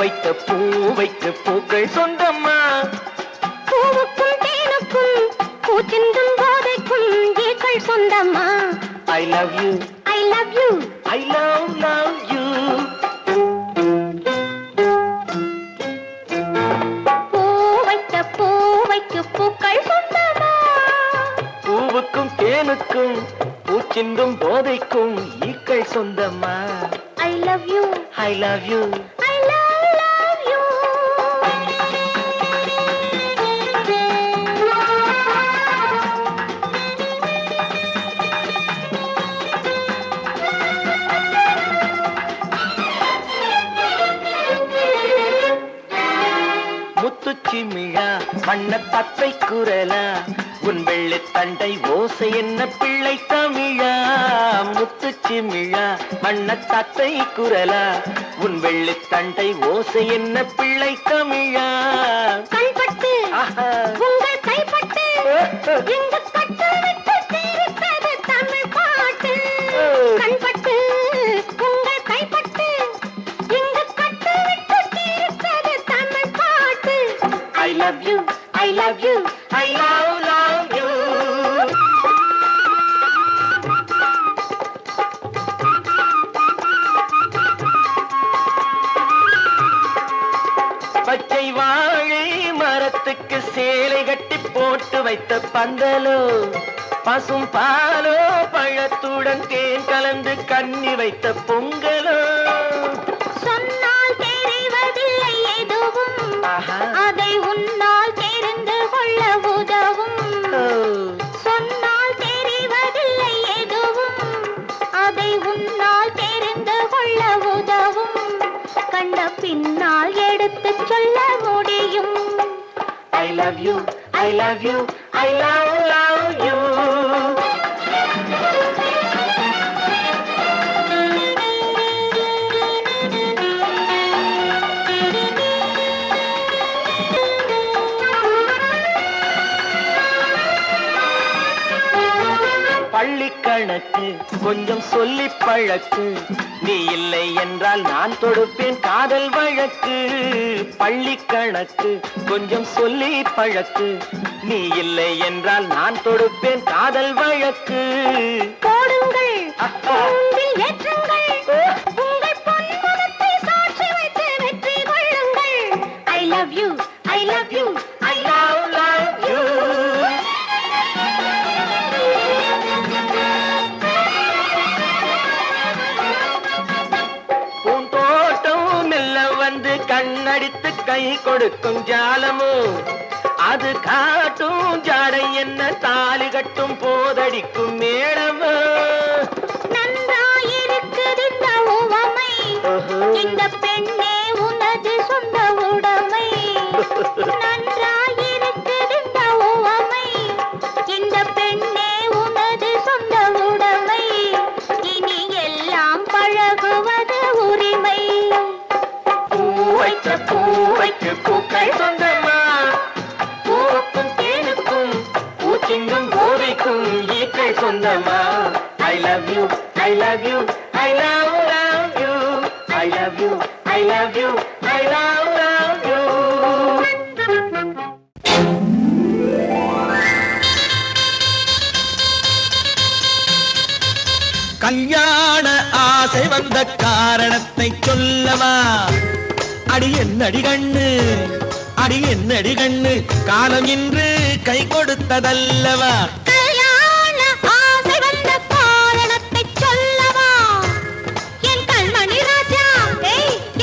பூவைக்கு பூக்கள் சொந்தம்மா. பூவுக்கும் தேனுக்கும் பூச்சிந்தும் போதைக்கும் ஈக்கள் சொந்தம்மா. I love you, I love you, I love you. பூவைக்கு பூக்கள் சொந்தம்மா. பூவுக்கும் தேனுக்கும் பூச்சிந்தும் போதைக்கும் ஈக்கள் சொந்தம்மா. I love you, I love you, I love you. முத்துச்சிமிழா வண்ண தத்தை குரலா உன் வெள்ளி தண்டை ஓசை என்ன பிள்ளை தமிழா. முத்துச்சிமிழா வண்ண தத்தை குரலா உன் வெள்ளி தண்டை ஓசை என்ன பிள்ளை தமிழா. கண்பட்டு உங்கள் கைப்பட்டு எங்க கட்டு விட்டு தீர்த்தது தமிழ் பாட்டு. கண்பட்டு உங்கள் கைப்பட்டு எங்க கட்டு விட்டு தீர்த்தது தமிழ் பாட்டு. I love you, I love you, I love you. பச்சை வாழை மரத்துக்கு சேலை கட்டி போட்டு வைத்த பந்தலோ பசும் பாலோ பழத்துடன் தேன் கலந்து கண்ணி வைத்த பொங்கலோ. சொன்னால் தெரிவதில்லை எதுவும் அதை உன்னால் தெரிந்து கொள்ள உதவும். சொன்னால் தெரிவதில்லை எதுவும் அதை உன்னால் தெரிந்து கொள்ள உதவும். கண்ட பின்னால் எடுத்து சொல்ல முடியும். I love you, I love you, I love you. பள்ளிக்கணக்கு கொஞ்சம் சொல்லி பழக்கு, நீ இல்லை என்றால் நான் தொடுப்பேன் காதல் வழக்கு. பள்ளிக்கணக்கு கொஞ்சம் சொல்லி பழக்கு, நீ இல்லை என்றால் நான் தொடுப்பேன் காதல் வழக்கு. போடுங்கள் ஏற்றுங்கள் உங்கள் பொன்முகத்தை சாட்சி வைத்து வெற்றி கொள்ளுங்கள். I love you, I love you, I love you. கண்ணடித்து கை கொடுக்கும் ஜாலமோ அது காட்டும் ஜாடை என்ன தாலி கட்டும் போதடிக்கும் மேடமோ. நன்றாயிருக்குது இந்த உவமை, இந்த பெண்ணே உனது சொந்த உடைமை. நன்றாயிருக்குது இந்த உவமை, இந்த பெண்ணே உனது சொந்த உடைமை. இனி எல்லாம் பழகுவது உரிமை. பூவைக்கு பூக்கள் சொந்தம்மா. பூவுக்கும் தேனுக்கும் பூச்சிங்கும் போதைக்கும் ஈக்கள் சொந்தம்மா. I love you, I love you, I love you. I love you, I love you, I love you. கல்யாண ஆசை வந்த காரணத்தை சொல்லவா? அடி என்னடி கண்ணு, அடி என்னடி கண்ணு, காலம் இன்று கை கொடுத்ததல்லவா? கல்யாண ஆசை வந்த காரணத்தை சொல்லவா? என் கண்மணி ராஜா,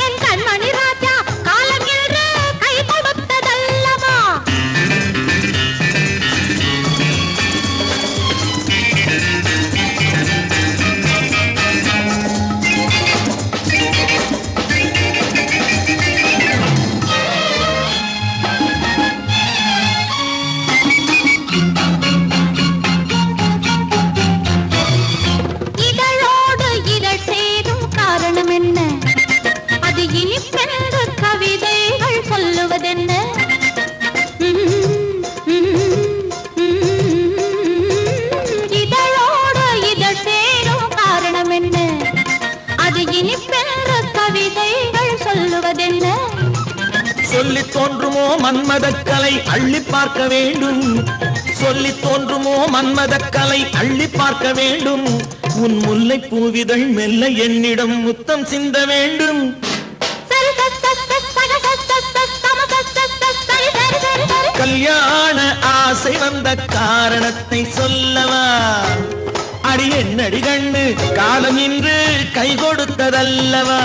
என் கண்மணி ராஜா, காலம் இன்று கை கொடுத்ததல்லவா? தோன்றுமோ மன்மதக்கலை அள்ளி பார்க்க வேண்டும், சொல்லி தோன்றுமோ மன்மதக்கலை அள்ளி பார்க்க வேண்டும். உன் முல்லை பூவிதழ் மெல்ல என்னிடம் முத்தம் சிந்த வேண்டும். கல்யாண ஆசை வந்த காரணத்தை சொல்லவா? அடி என்னடி கண்ணு காலம் இன்று கை கொடுத்ததல்லவா?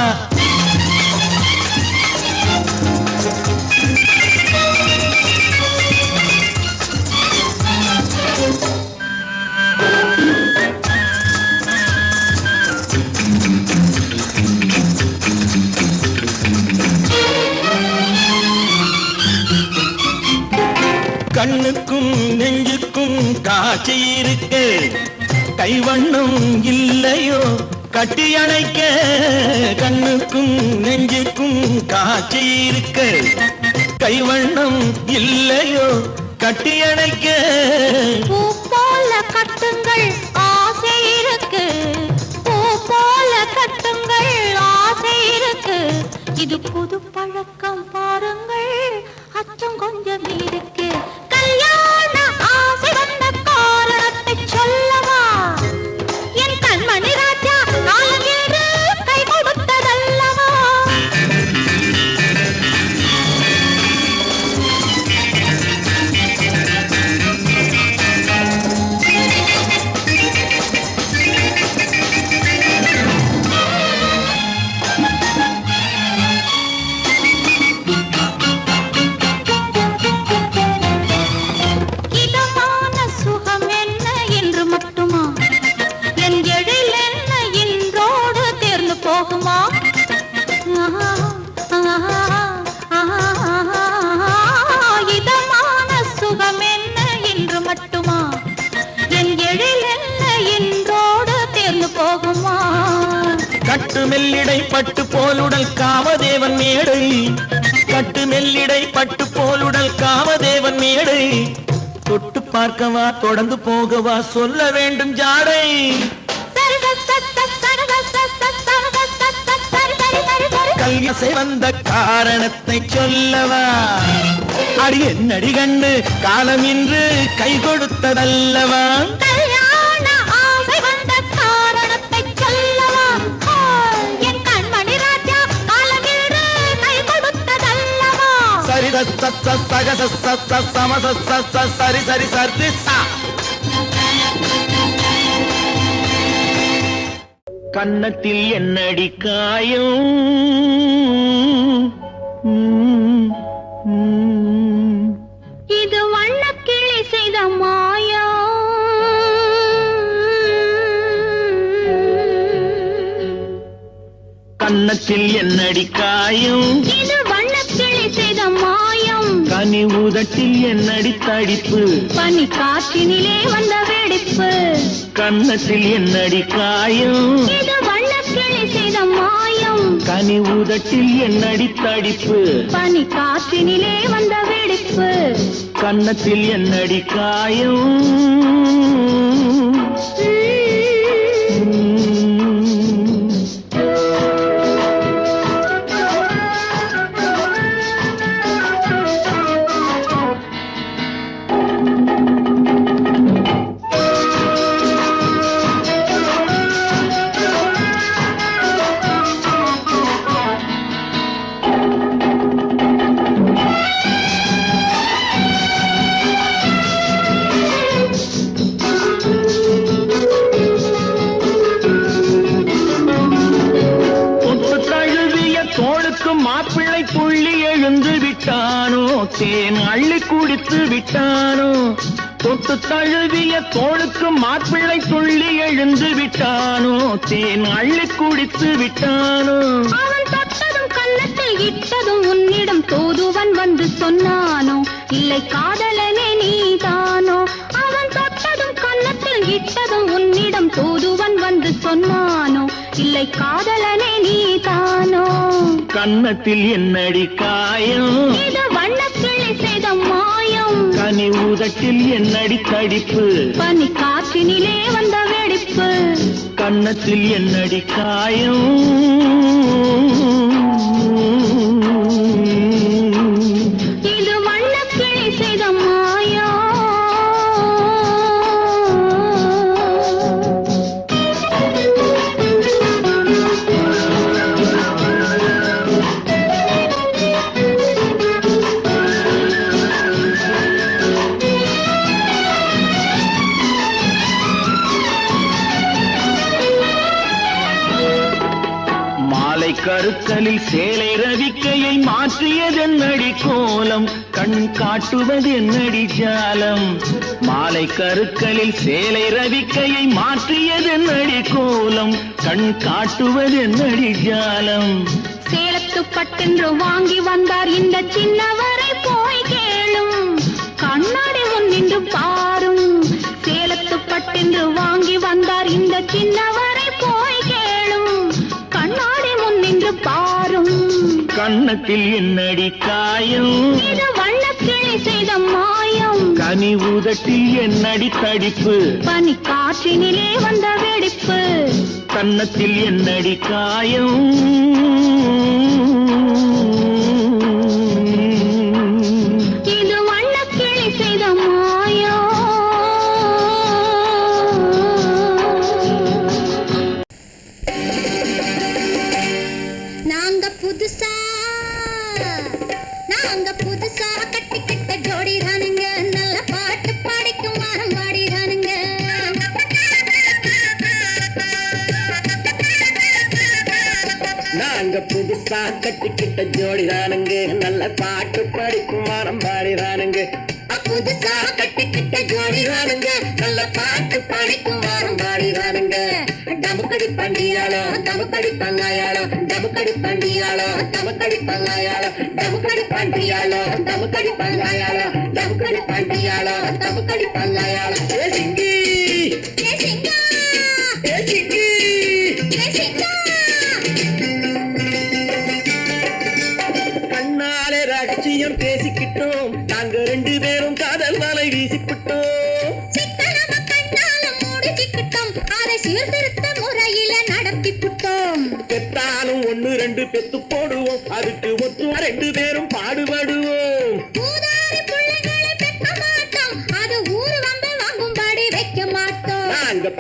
கண்ணுக்கும் நெஞ்சுக்கும் காட்சி இருக்கு, கைவண்ணம் இல்லையோ கட்டி அணைக்க. கண்ணுக்கும் நெஞ்சுக்கும் காட்சி இருக்கு, கைவண்ணம் இல்லையோ கட்டி அணைக்க. பூ போல கட்டுங்கள் ஆசை இருக்கு, பூ போல கட்டுங்கள் ஆசை இருக்கு. இது புது பழக்கம் பாருங்கள், அச்சம் கொஞ்சம் இருக்கு. கல்யாண ஆசை வந்த காரணத்தை சொல்லவா? என் கண்மணி ராஜா காலம் என்று கை கொடுத்ததல்லவா? கட்டு மெல்லிடை பட்டு போலுடல் காமதேவன் மேடை, கட்டு மெல்லிடை பட்டு போலுடல் காமதேவன் மேடை. தொட்டு பார்க்கவா தொடர்ந்து போகவா சொல்ல வேண்டும் ஜாடை. கல்யாசை வந்த காரணத்தை சொல்லவா? அடி என்னடி கண்ணு காலம் இன்று கை கொடுத்ததல்லவா? சரி சரி சரி. கன்னத்தில் என்னடி காயம், இது வண்ணக்கிளி செய்த மாயம். கன்னத்தில் என்னடி காயம், இது வண்ணக்கிளி செய்த மாயம். கனி உதட்டில் என்னடி தடிப்பு, பனி காற்றினிலே வந்த வெடிப்பு. கன்னத்தில் என்னடி காயம், இது வண்ணக்கிளி செய்த மாயம். கனி உதட்டில் என்னடி தடிப்பு, பனி காற்றினிலே வந்த வெடிப்பு. கன்னத்தில் என்னடி காயம். மாப்பிள்ளை புள்ளி எழுந்து விட்டானோ, தேன் அள்ளி குடித்து விட்டானோ. தொட்டு தழுவிய தோளுக்கு மாப்பிள்ளை துள்ளி எழுந்து விட்டானோ, தேன் அள்ளி குடித்து விட்டானோ. அவன் தொட்டதும் கன்னத்தில் இட்டதும் உன்னிடம் தூதுவன் வந்து சொன்னானோ, இல்லை காதலனே நீதானோ. அவன் தொட்டதும் கன்னத்தில் இட்டதும் உன்னிடம் தூதுவன் வந்து சொன்னானோ, இல்லை காதலனே நீதானோ. கன்னத்தில் என்னடி காயம், இது வண்ணக்கிளி செய்த மாயம். கனி உதட்டில் என்னடி தடிப்பு, பனி காற்றினிலே வந்த வெடிப்பு. கன்னத்தில் என்னடி காயம். மாலை கருக்கலில் சேலை ரவிக்கையை மாற்றியதென்னடி கோலம் கண் காட்டுவதென்னடி ஜாலம் மாலை கருக்கலில் சேலை ரவிக்கையை மாற்றியதென்னடி கோலம் கண் காட்டுவதென்னடி ஜாலம் சேலத்து பட்டென்று வாங்கி வந்தார் இந்த சின்னவரை போய் கேளும் கண்ணாடி முன்னின்று பாரும் சேலத்து பட்டென்று வாங்கி வந்தார் இந்த சின்னவரை போய் கேளும் கண்ணாடி முன்னின்று பாரும் கண்ணத்தில் என்னடி காயம் இது வண்ணக்கிளி செய்த மாயம் கனி உதட்டில் என்னடி தடிப்பு பனி காற்றினிலே வந்த வெடிப்பு கன்னத்தில் என்னடி காயம் இது வண்ணக்கிளி செய்த மாயம் நாங்க புதுசா கட்டிக்கிட்ட ஜோடி தானுங்க நல்ல பாட்டு பாடிக்கும் வாரம் பாடிதானுங்க நாங்க புதுசா கட்டிக்கிட்ட ஜோடி தானுங்க நல்ல பாட்டு படிக்கும் வாரம் பாடிதானுங்க புதுசா கட்டிக்கிட்ட ஜோடி தானுங்க நல்ல பாட்டு படிக்கும் வாரம் பாடிதானுங்க டமுக்கடி பண்டியாளோ டமுக்கடி பங்காயாளோ டமுக்கடி பண்டியாளோ டமுக்கடி பங்காயாளோ டமுக்கடி பண்டியாளோ டமுக்கடி பங்காயாளோ டமுக்கடி பண்டியாளோ டமுக்கடி பங்காயாளோ ஏ சிங்கி ஏ சிங்கா ஏ சிங்கி ஏ சிங்கா கண்ணாலே ரகசியம் பேசிக்கிட்டோம் நாங்க ரெண்டு பேரும் காதல் வலை வீசிக்கிட்டோம் சிக்கனம கண்ணால மூடிக்கிட்டோம் அதை சீர்திருத்த முறையில நடத்திவிட்டோம் பெத்தாலும் ஒண்ணு ரெண்டு பெத்து போடுவோம் அதுக்கு ஒத்து ரெண்டு பேரும் பாடுபடுவோம் ஊதாரி பிள்ளைகளை பெற்ற மாட்டோம் அது ஊரு வந்து வாங்கும்படி வைக்க மாட்டோம் நாங்க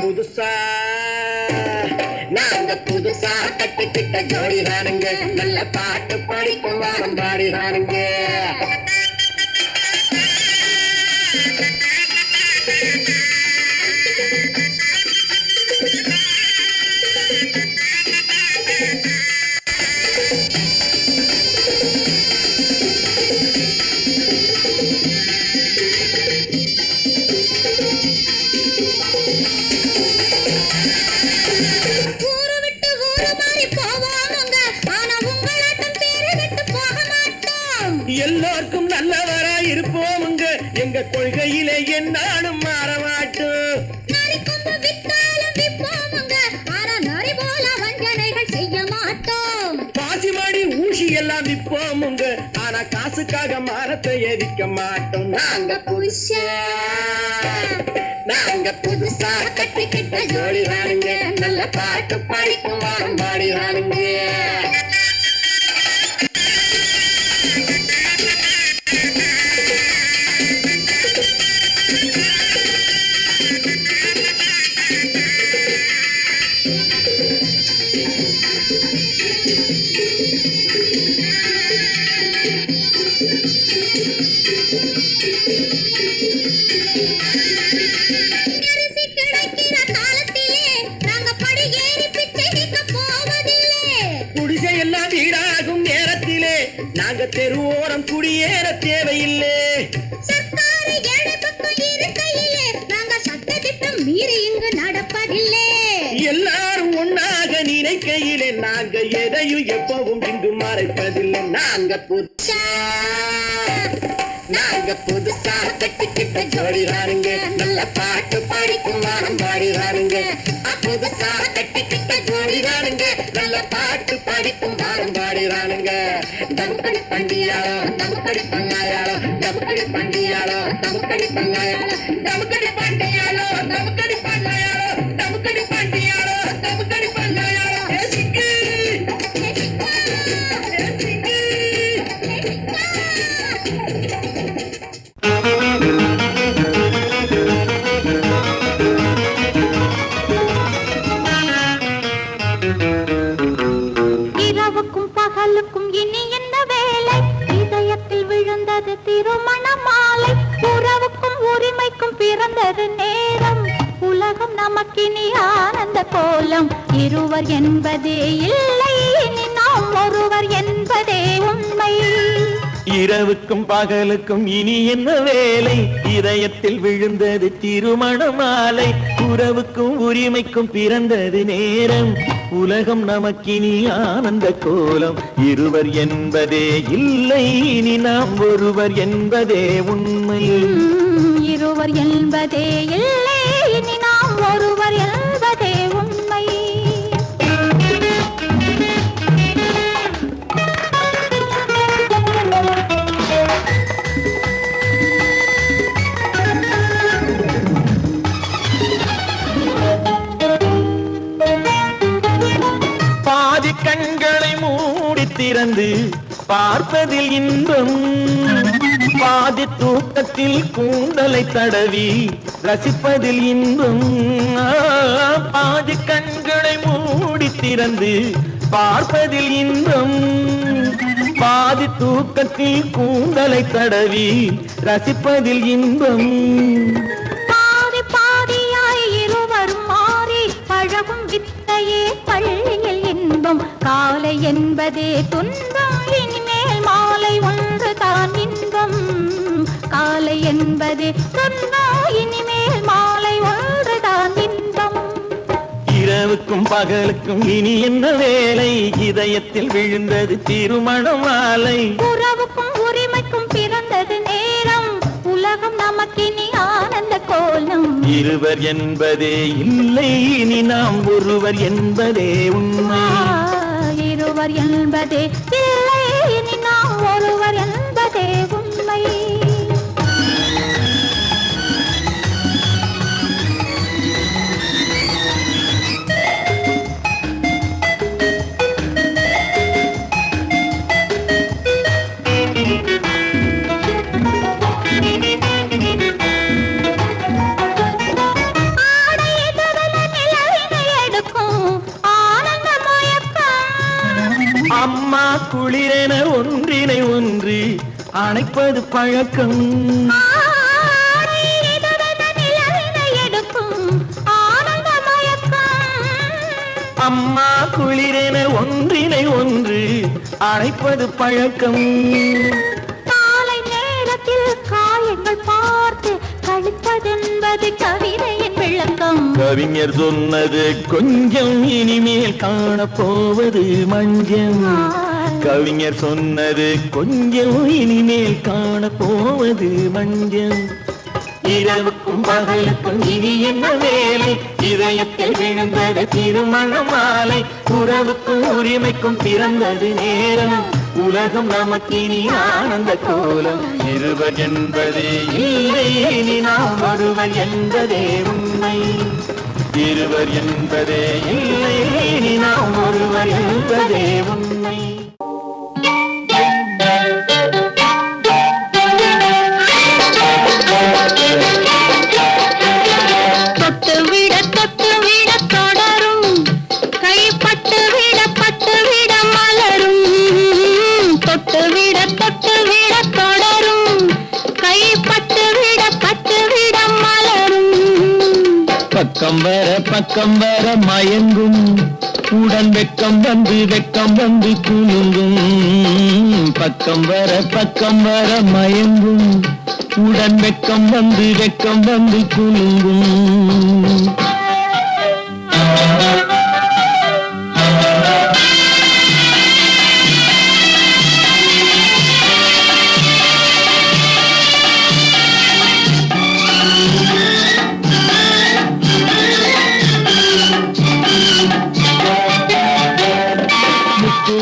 புதுசா கட்டிக்கிட்ட ஜோடி தானுங்க நல்ல பாட்டு படிக்கும் வாரம் பாடி தானுங்க ஊரு விட்டு ஊரு மாறி போவாங்க ஆனா உங்களாட்டம் பேரு விட்டு போக மாட்டோம் எல்லாருக்கும் நல்லவரா இருப்போமுங்க எங்க கொள்கையிலே என்னாலும் மாற மாட்டோம் நரி கொம்பு வித்தாலும் விப்போமுங்க ஆனா நரி போல வஞ்சனைகள் செய்ய மாட்டோம் பாசிமாடி ஊசி எல்லாம் விற்போமுங்க ஆனா காசுக்காக மரத்தை எரிக்க மாட்டோம் நாங்க புதுசா கட்டிக்கிட்ட ஜோடி தானுங்க நல்ல பாட்டு படிக்கும் வாரம் பாடி தானுங்க அரிசி கிடைக்கிற காலத்திலே நாங்க படி ஏறி பிச்சை நிற்க போவதில்லை குடிசை எல்லாம் வீடாகும் நேரத்திலே நாங்க தெருவோரம் குடியேற தேவையில்லை சர்க்கார ஏழை பக்கம் இருக்கையிலே நாங்க சட்டத்திட்டம் மீறி இங்கு நடப்பதில்லை எல்லாரும் ஒன்னாக நினைக்கையிலே நாங்க எதையும் எப்பவும் இங்கு மறைப்பதில்லை நாங்க புதுசா கட்டிக்கிட்ட ஜோடி தானுங்க நல்ல பாட்டு படிக்கும் வாரம் பாடி தானுங்க புதுசா கட்டிக்கிட்ட ஜோடி தானுங்க நல்ல பாட்டு படிக்கும் வாரம் பாடி தானுங்க டமுக்கடி பண்டியாளோ டமுக்கடி பங்காயாளோ டமுக்கடி பண்டியாளோ டமுக்கடி பங்காயாளோ டமுக்கடி பண்டியாளோ டமுக்கடி பங்காயாளோ டமுக்கடி பண்டியாளோ டமுக்கடி பங்காயாளோ ஏ சிக்கு ஏ சிக்கு இரவுக்கும் பகலுக்கும் இனி என்ன வேலை இதயத்தில் விழுந்தது திருமண மாலை உறவுக்கும் உரிமைக்கும் பிறந்தது நேரம் உலகம் நமக்கினி ஆனந்த கோலம் இருவர் என்பதே இல்லை இனி ஒருவர் என்பதே உண்மை. இரவுக்கும் பகலுக்கும் இனி என்ன வேலை, இதயத்தில் விழுந்தது திருமண மாலை. உறவுக்கும் உரிமைக்கும் பிறந்தது நேரம், உலகம் நமக்கினி ஆனந்த கோலம். இருவர் என்பதே இல்லை, இனி நாம் ஒருவர் என்பதே உண்மை. இருவர் என்பதே இல்லை, இனி நாம் ஒருவர் என்பதே உண்மை. பாதி கண்களை மூடி திறந்து பார்ப்பதில் இன்பம், பாதி தூக்கத்தில் கூந்தலை தடவி ரசிப்பதில் இன்பம். பாதி கண்களை மூடி திறந்து பார்ப்பதில் இன்பம், பாதி தூக்கத்தில் கூந்தலை தடவி ரசிப்பதில் இன்பம். பாதி பாதியாய் இருவரும் மாறி பழகும் வித்தையே பள்ளியில் இன்பம். காலை என்பதே துன்பம், இனிமேல் மாலை ஒன்று தான் இன்பம். காலை என்பதே துன்பம், இனிமேல் மாலை ஒன்று தான் இன்பம். இரவுக்கும் பகலுக்கும் இனி என்ன வேலை, இதயத்தில் விழுந்தது திருமண மாலை. உறவுக்கும் உரிமைக்கும் பிறந்தது நேரம், உலகம் நமக்கினி ஆனந்த கோலம். இருவர் என்பதே இல்லை, இனி நாம் ஒருவர் என்பதே உண்மை. இருவர் என்பதே இல்லை, இனி நாம் ஒருவர் என்பதே உண்மை. அம்மா குளிரென ஒன்றினை ஒன்று அணைப்பது பழக்கம். அம்மா குளிரென ஒன்றினை ஒன்று அணைப்பது பழக்கம். காலை நேரத்தில் காயங்கள் பார்த்து கழிப்பதென்பது கவிதையின் விளக்கம். கவிஞர் சொன்னது கொஞ்சம், இனிமேல் காணப்போவது மஞ்சம். கவிஞர் சொன்னது கொஞ்சம், இனிமேல் காணப்போவது மஞ்சம். இரவுக்கும் பகலுக்கும் இனி என்ன வேலை, இதயத்தில் விழுந்தது திருமண மாலை. உறவுக்கும் உரிமைக்கும் பிறந்தது நேரம், உலகம் நமக்கினி ஆனந்த கோலம். இருவர் என்பதே இல்லை, இனி நாம் ஒருவர் என்பதே உண்மை. இருவர் என்பதே இல்லை, இனி நாம் ஒருவர் என்பதே உண்மை. தொட்டு விட தொடரும், கைப்பட்டு விட மலரும். தொட்டு விட தொடரும், கைப்பட்டு விட மலரும். பக்கம் வர மயங்கும், உடன் வெக்கம் வந்து குலுங்கும். பக்கம் வர மயங்கும், உடன் வெக்கம் வந்து குலுங்கும்.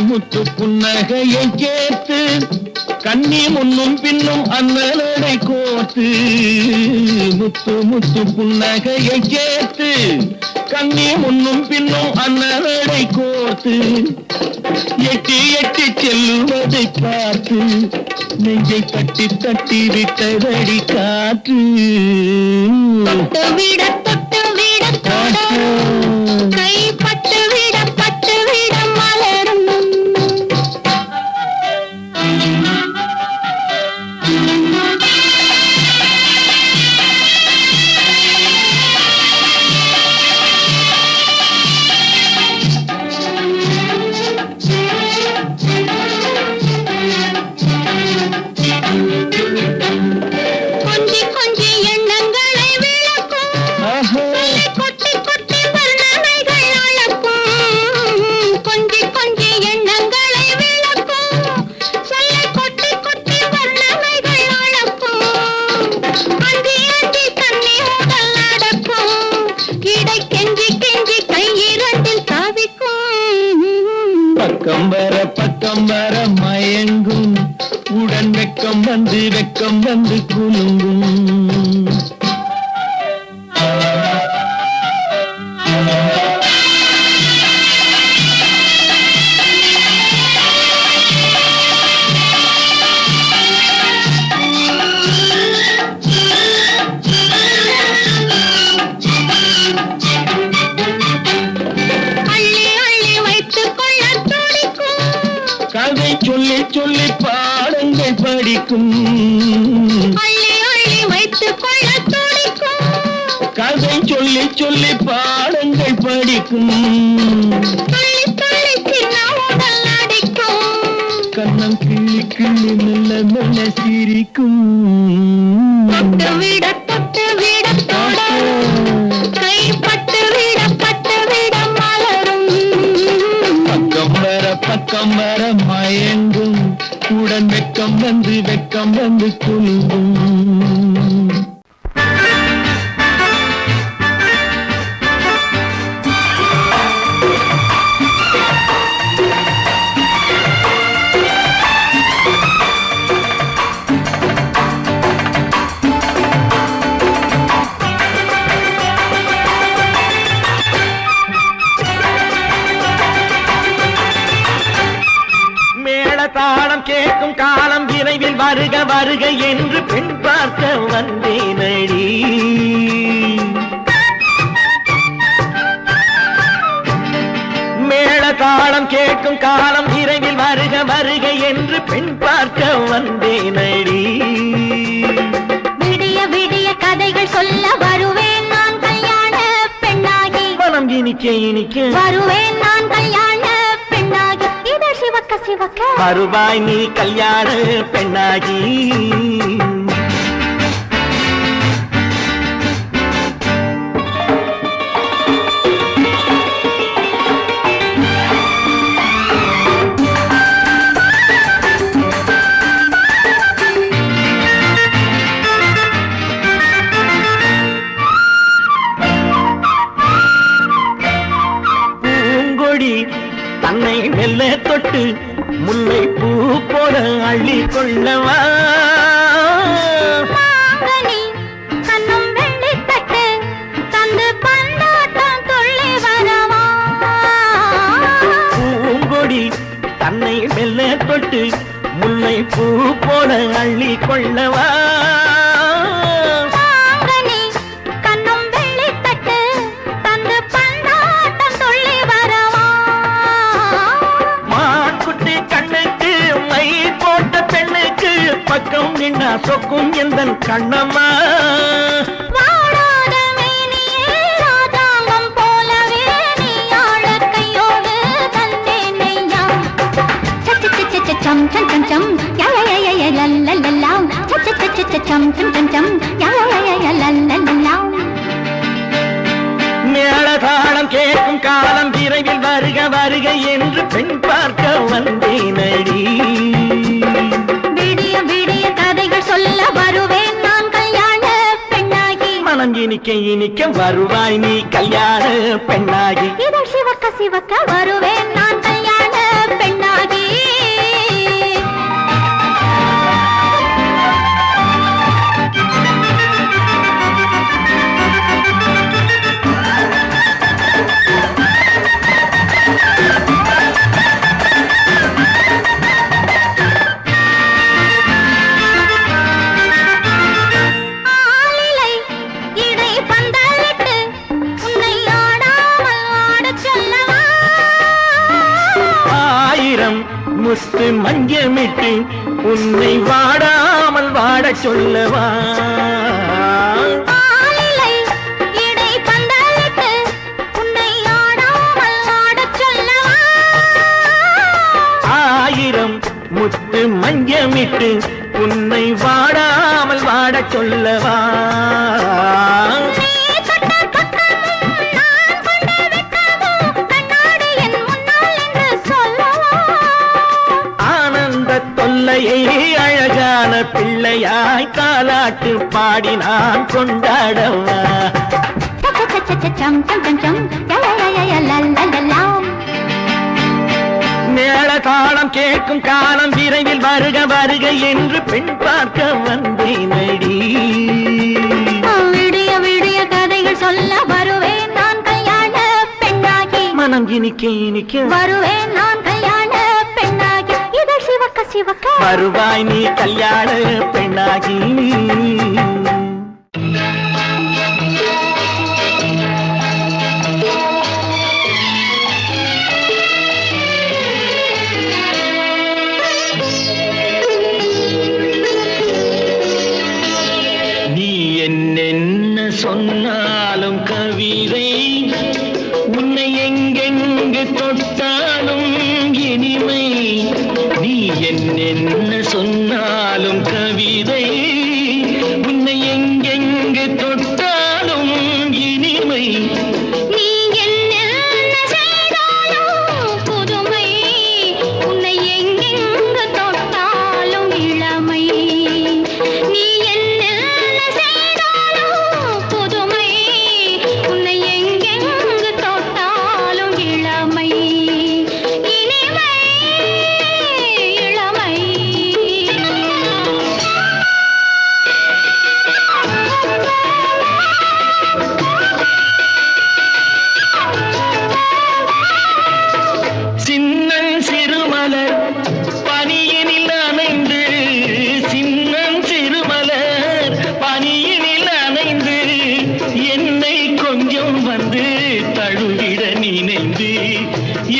முத்து புன்னகையை கேட்டு கண்ணி முன்னும் பின்னும் அண்ணலடை கோர்த்து. முத்து புன்னகையை கேட்டு கண்ணி முன்னும் பின்னும் அண்ணலடை கோர்த்து. எட்டி செல்லுவதை பார்த்து நெஞ்சை தட்டி விட்டதடி காற்று. தொட்டு விட தொடரும், கைப்பட்டு விட மலரும். பக்கம் வர மயங்கும் உடன் வெக்கம் வந்து குலுங்கும் கதை சொல்லி சொல்லி பாடங்கள் படிக்கும் கதை சொல்லி சொல்லி பாடங்கள் படிக்கும் கண்ணம் கிள்ளி கிள்ளி மெல்ல மெல்ல சிரிக்கும் பக்கம் வர மயங்கும் உடன் வெக்கம் வந்து குலுங்கும் தாளம் கேட்கும் காலம் விரைவில் வருக வருக என்று பெண் பார்க்க வந்தேனடி மேள தாளம் கேட்கும் காலம் விரைவில் வருக வருக என்று பெண் பார்க்க வந்தேனடி விடிய விடிய கதைகள் சொல்ல வருவேன் நான் கல்யாண பெண்ணாகி மனம் இனிக்க வருவேன் நான் கல்யாண பெண்ணாகி இதழ் சிவக்க சிவக்க வருவாய் நீ கல்யாண பெண்ணாகி பூங்கொடி தன்னை மெல்ல தொட்டு முல்லை பூ போல அள்ளி கொள்ளவா கண்ணும் வெள்ளி தட்டு தந்து பந்தாட்டம் துள்ளி வரவா பூங்கொடி தன்னை மெல்ல தொட்டு முல்லை பூ போல அள்ளி கொள்ளவா பக்கம் நின்னா சொக்கும் எந்தன் கண்ணம்மா வாடாத மேனியே ராஜாங்கம் போலவே நீ ஆள கையோடு தந்தேன் நெய்யா சச்ச சச்ச சம் சம் சம் சம் யா யா யா யா லல்லல்லா சச்ச சச்ச சம் சம் சம் சம் யா யா யா லல்லல்லா மேளதாளம் கேட்கும் காலம் விரைவில் வருக வருக என்று பெண் பார்க்க வந்தேனடி சொல்ல வருவேன் நான் கல்யாண பெண்ணாகி மனம் இனிக்க வருவாய் நீ கல்யாண பெண்ணாகி இதழ் சிவக்க சிவக்க வருவேன் நான் கல்யாண பெண்ணாகி முத்து மஞ்சமிட்டு உன்னை வாடாமல் வாட சொல்லவா ஆயிரம் முத்து மஞ்சமிட்டு உன்னை வாடாமல் வாட சொல்லவா அழகான பிள்ளையாய் தாலாட்டு பாடி நான் கொண்டாடவா சம் சம் சம் சம் யா யா யா யா லல்லல்லா தாளம் கேட்கும் காலம் விரைவில் வருக வருக என்று பெண் பார்க்க வந்தேனடி. விடிய விடிய கதைகள் சொல்ல வருவேன் நான் கல்யாண பெண்ணாகி. மனம் இனிக்க இனிக்க வருவேன் நான் கல்யாண பெண்ணாகி. இதழ் சிவக்க சிவக்க வருவாய் நீ கல்யாண பெண்ணாகி. என்னென்ன சொன்னாலும் கவிதை உன்னை எங்கெங்கு தொட்டாலும் இனிமை. நீ என்னென்ன சொன்னாலும் கவிதை உன்னை எங்கெங்கு தொட்டாலும் இனிமை. நீ என்ன செய்தாலும் புதுமை உன்னை எங்கெங்கு தொட்டாலும் இளமை. நீ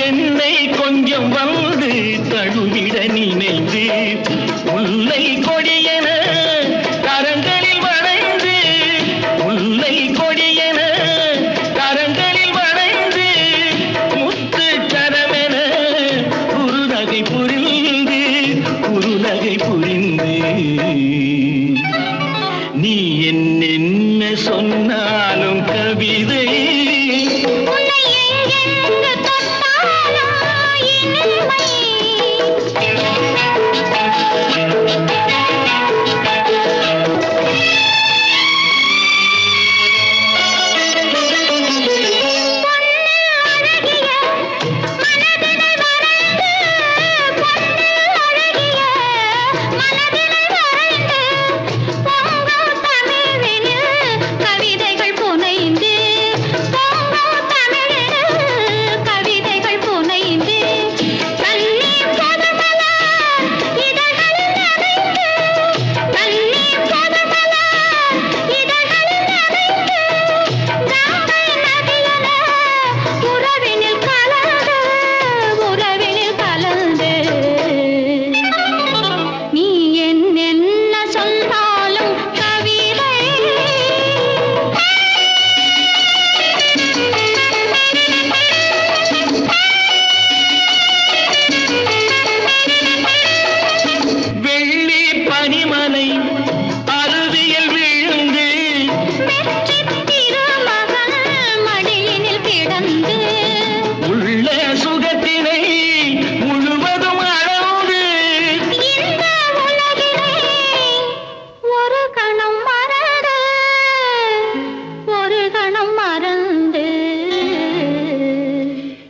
என்னை கொஞ்சம் வந்து தழுவிட நினைந்து முல்லை கொடியென கரங்களில் வளைந்து முல்லை கொடியென கரங்களில் வளைந்து முத்து கரமென குறுநகை புரிந்து நீ என்னென்ன சொன்னாலும் கவிதை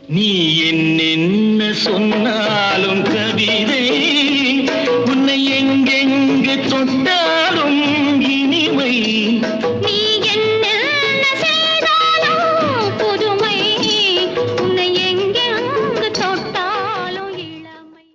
நீ என்னென்ன சொன்னாலும் கவிதை உன்னை எங்கெங்கு தொட்டாலும் இனிமை. நீ என்ன செய்தாலும் புதுமை உன்னை எங்கெங்கு தொட்டாலும் இளமை.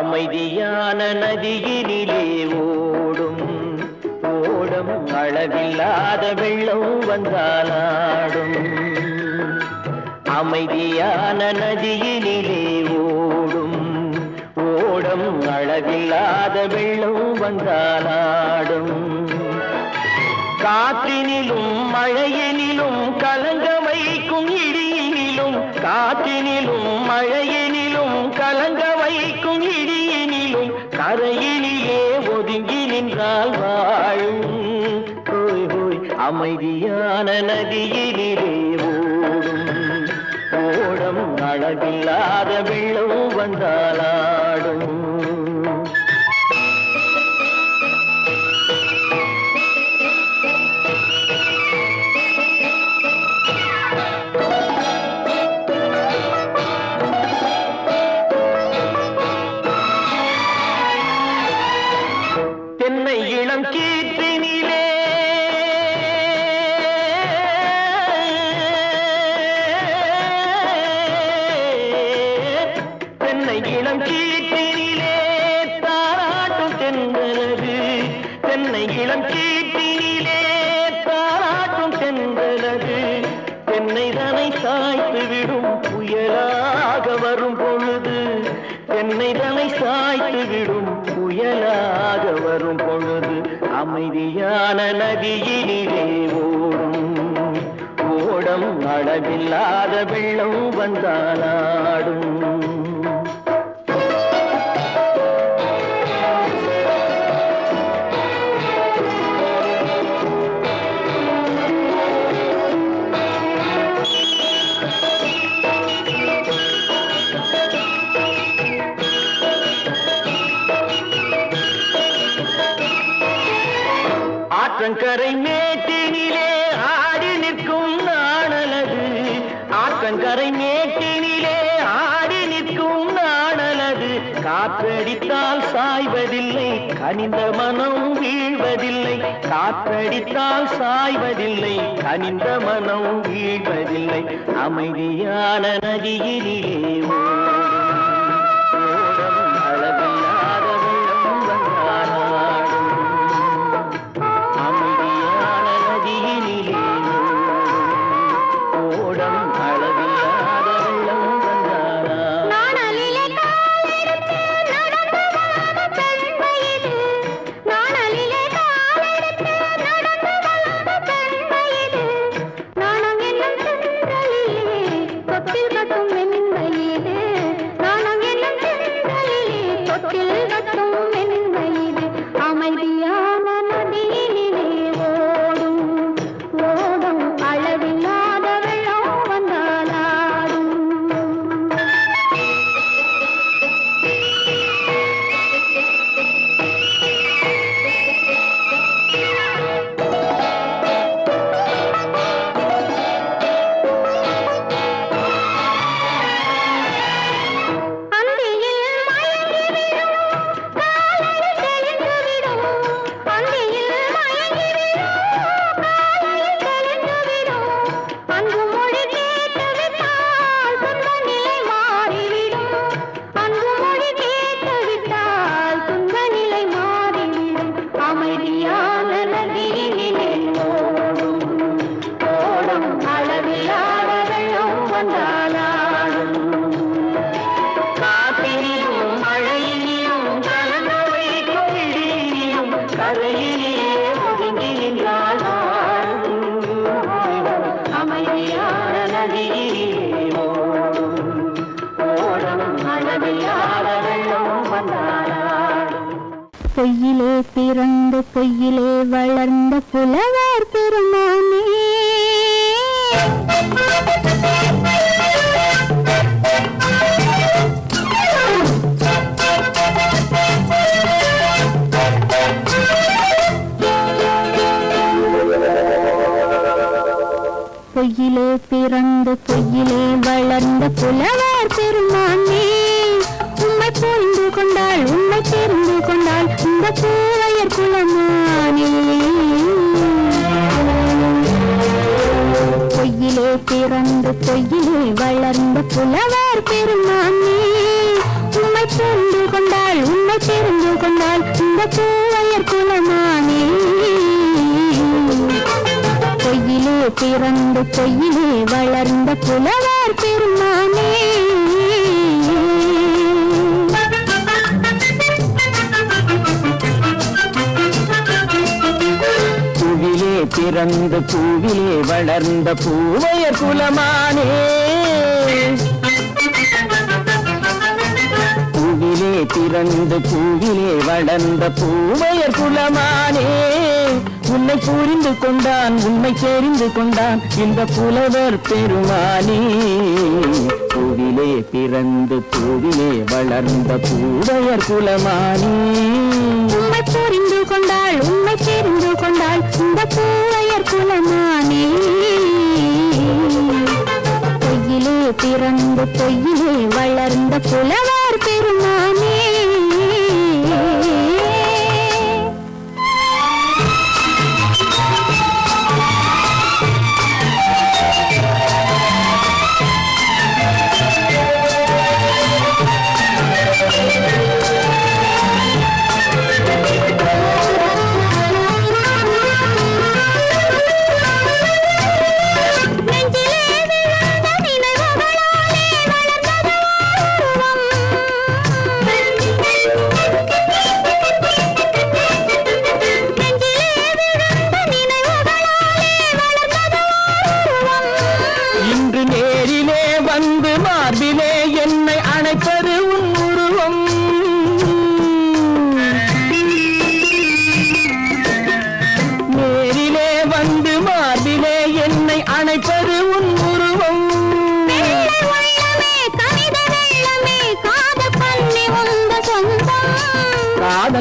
அமைதியான நதியினிலே ஓடும் ஓடும் அளவில்லாத வெள்ளம் வந்தாலாடும். அமைதியான நதியினிலே ஓடும் ஓடும் அளவில்லாத வெள்ளம் வந்தாலாடும். காற்றினிலும் மழையினிலும் கலங்க வைக்கும் இடியினிலும் காற்றினிலும் மழையினிலும் கலங்க வைக்கும் இடியினிலும் கரையிலே ஒதுங்கி நின்றால் வாழும் ஹோய் ஹோய் அமைதியான நதியிலே ஓடும் ஓடம் அளவில்லாத வெள்ளம் வந்தாலாடும் தென்னை இளம் கீற்றினிலே தென்னை இளம் கீற்றினிலே தாராட்டும் தென்றலது தென்னை இளம் கீற்றினிலே தாராட்டும் தென்றலது தென்னை தனை சாய்த்து விடும் புயலாக வரும் பொழுது தென்னை தனை சாய்த்து விடும் புயலாக வரும் பொழுது அமைதியான நதியினிலே ஓடும் ஓடம் அளவில்லாத வெள்ளம் வந்தாலாடும் ஆற்றங்கரை மேட்டினிலே ஆடி நிற்கும் நாணலது ஆற்றங்கரை மேட்டினிலே ஆடி நிற்கும் நாணலது காற்றடித்தால் சாய்வதில்லை கனிந்த மனம் வீழ்வதில்லை காற்றடித்தால் சாய்வதில்லை கனிந்த மனம் வீழ்வதில்லை அமைதியான நதியிலே ஓடும் அளவில்லாத வெள்ளம் வந்தாலாடும் அமைதியான நதியினிலே ஓடம் அளவில்லாத வெள்ளம் வந்தாலாடும் நாணலிலே காலெடுத்து நடந்து வளர்ந்த பெண்மையிது நாணலிலே காலெடுத்து நடந்து வளர்ந்த பெண்மையிது நாணம் என்னும் சென்றலிலே தொட்டில் கட்டும் மென்மையிது நாணம் என்னும் சென்றலிலே தொட்டில் கட்டும் மென்மையிது அமைதியான நதியினிலே ஓடும் ஓடும் அளவில்லாத வெள்ளம் வந்தாலாடும் அந்தியில் மயங்கிவிடும் காலையில் தெளிந்துவிடும் அந்தியில் மயங்கிவிடும் காலையில் தெளிந்துவிடும் அன்பு மொழி கேட்டுவிட்டால் துன்ப நிலை மாறிவிடும் அன்பு மொழி கேட்டுவிட்டால் துன்ப நிலை மாறிவிடும் அமைதியான நதியினிலே ஓடும் ஓடும் அளவில்லாத வெள்ளம் வந்தாலாடும் காற்றினிலும் மழையினிலும் கலந்து வைக்கும் இடியினிலும் கரையிலே ஒதுங்கி நின்றால் அமைதியான நதியிலே ஓடும் ஓடும் அளவில்லாத வெள்ளம் வந்தாலாடும் பொய்யிலே பிறந்து பொய்யிலே வளர்ந்த புலவர் பெருமானே பொய்யிலே பிறந்து பொய்யிலே வளர்ந்த புலவர் பெருமானே உம்மை புரிந்து கொண்டாள் உம்மை தெரிந்து கொண்டாள் இந்த பூவையர் குலமானே பொய்யிலே பிறந்து பொய்யிலே வளர்ந்த புலவர் பெருமானே உம்மை புரிந்து கொண்டாள் உம்மை தெரிந்து கொண்டாள் இந்த பூவையர் குலமானே பொய்யிலே பிறந்து பொய்யிலே வளர்ந்த புலவர் பெருமானே பூவிலே பிறந்து பூவிலே வளர்ந்த பூவையர் குலமானே பூவிலே பிறந்து பூவிலே வளர்ந்த பூவையர் குலமானே உன்னை புரிந்து கொண்டான் உண்மை தெரிந்து கொண்டான் இந்த புலவர் பெருமானே பூவிலே பிறந்து பூவிலே வளர்ந்த பூவையர் குலமானே உண்மை புரிந்து கொண்டாள் உண்மை தெரிந்து கொண்டாள் இந்த பூவையர் குலமானே பொய்யிலே பிறந்து பொய்யிலே வளர்ந்த புலவர் பெருமானே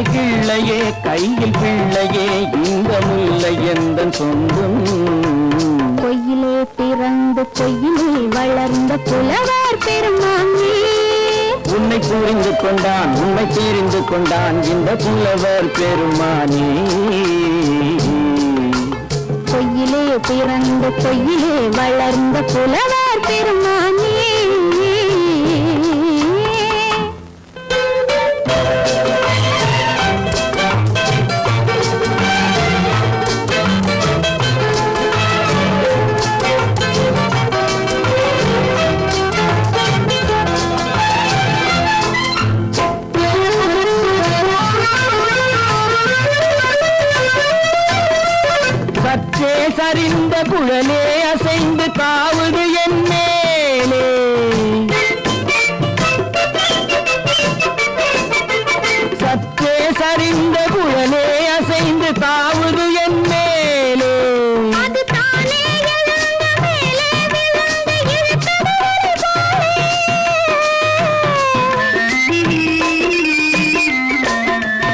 கிள்ளையே கையில் பிள்ளையே இந்த முல்லை எந்த சொந்தம் பொய்யிலே பிறந்து பொய்யிலே வளர்ந்த புலவர் பெருமானே உன்னை புரிந்து கொண்டான் உண்மை தெரிந்து கொண்டான் இந்த புலவர் பெருமானே பொய்யிலே பிறந்து பொய்யிலே வளர்ந்த புலவர் பெருமானே சரிந்த குழலே அசைந்து தாவுது என் மேலே சற்றே சரிந்த குழலே அசைந்து தாவுது என் மேலே அது தானே எழுந்த மேலே விழுந்து இழுத்தது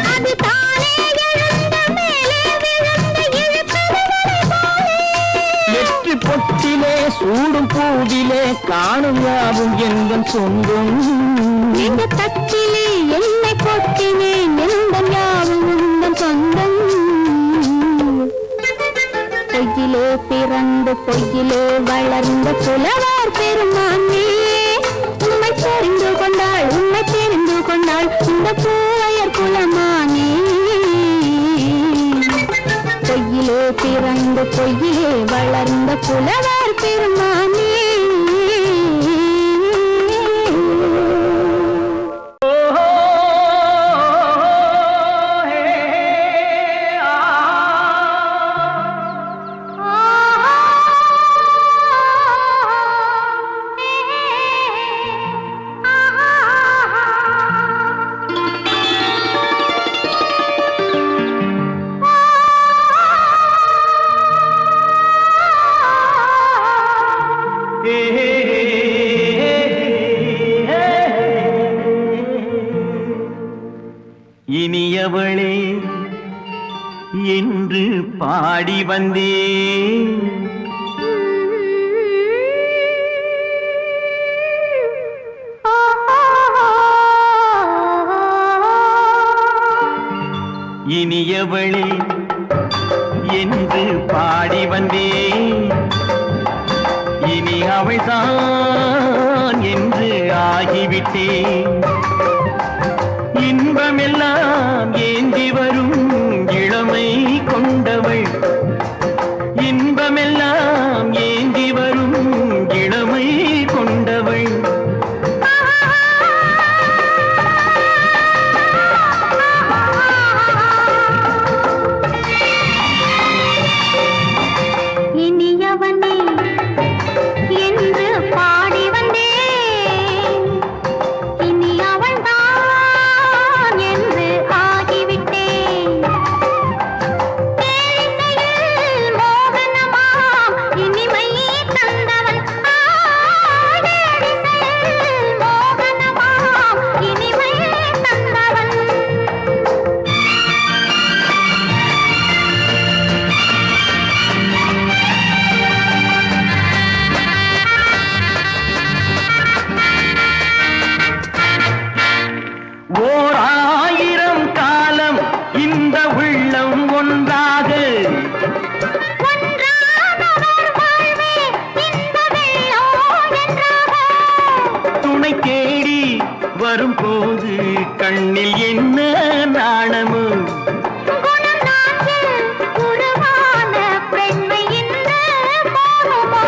அது தானே எழுந்த மேலே விழுந்து இழுத்தது பொட்டிலே சூடும் பூவிலே காணும் யாவும் எங்கள் சொந்தம் இந்த தட்டிலே என்னை கொட்டினேன் எந்த யாவும் உங்கள் சொந்தம் பொய்யிலே பிறந்து பொய்யிலே வளர்ந்த புலவர் பெருமானே உண்மை தெரிந்து கொண்டாள் உண்மை தெரிந்து கொண்டாள் இந்த பூவையர் குலமானே பொய்யிலே பிறந்து பொய்யிலே வளர்ந்த புலவர் பெருமானே இனியவளே என்று பாடி வந்தேன் இனியவளே என்று பாடி வந்தேன் இனி அவள்தான் என்று ஆகிவிட்டேன் இன்பமெல்லாம் ஏந்தி வரும் இளமை கொண்டவள் இன்பமெல்லாம் ஏந்தி வரும் இளமை கொண்டவள் இனியவனே என்று பாடி வந்தேன் இனி அவள்தான் இந்த உள்ளம் ஒன்றாக ஒன்றானவர் வாழ்வே இந்த வெள்ளம் என்றாக. துணை தேடி வரும்போது கண்ணில் என்ன நாணமோ குணம் நாட்டில் உருவான பெண்மை இந்த மோகமோ.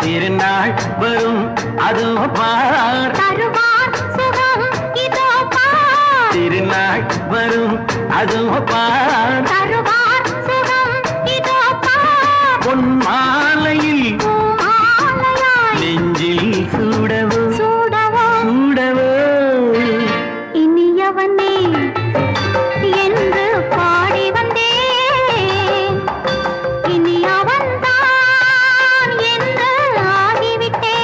திருநாள் வரும் அதோ பார் தருவார் சுகம் இதோ பார். திருநாள் வரும் அதோ பார் தருவார் சுகம் இதோ பார். பொன் மாலையில் பூமாலையாய் நெஞ்சில் சூடவோ சூடவோ சூடவோ இனியவனே என்று பாடி வந்தேன். இனி அவன்தான் என்று ஆகிவிட்டேன்.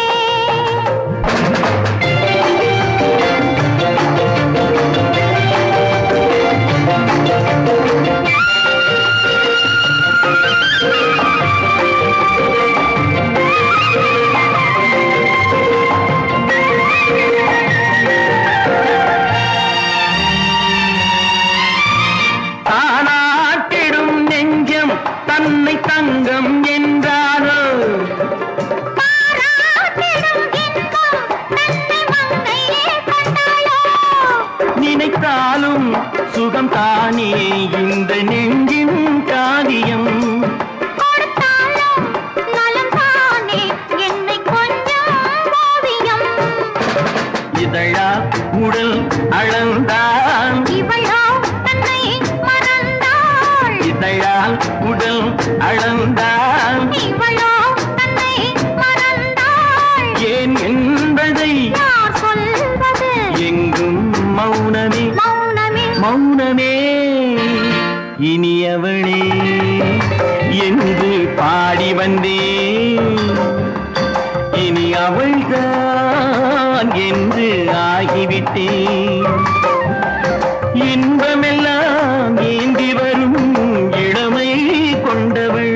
தானாட்டிடும் நெஞ்சம் தன்னை தங்கம் என்றாரோ பாராட்டிடும் இன்பம் தன்னை மங்கையே கண்டாயோ. நினைத்தாலும் சுகம் தானே இந்த நெஞ்சின் காரியம் கொடுத்தாலும் நலம் தானே என்னை கொஞ்சம் ஓவியம். இதழா உடல் அளந்தான் இவளோ தன்னை மறந்தாள். இதழால் உடல் அளந்தான் இவளோ தன்னை மறந்தாள். ஏன் என்பதை யார் சொல்வது எங்கும் மௌனமே மௌனமே. மௌனமே இனியவளே என்று பாடி வந்தேன் இனி அவள்தான் என்று ஆகிவிட்டேன் இன்பமெல்லாம் ஏந்தி வரும் இளமை கொண்டவள்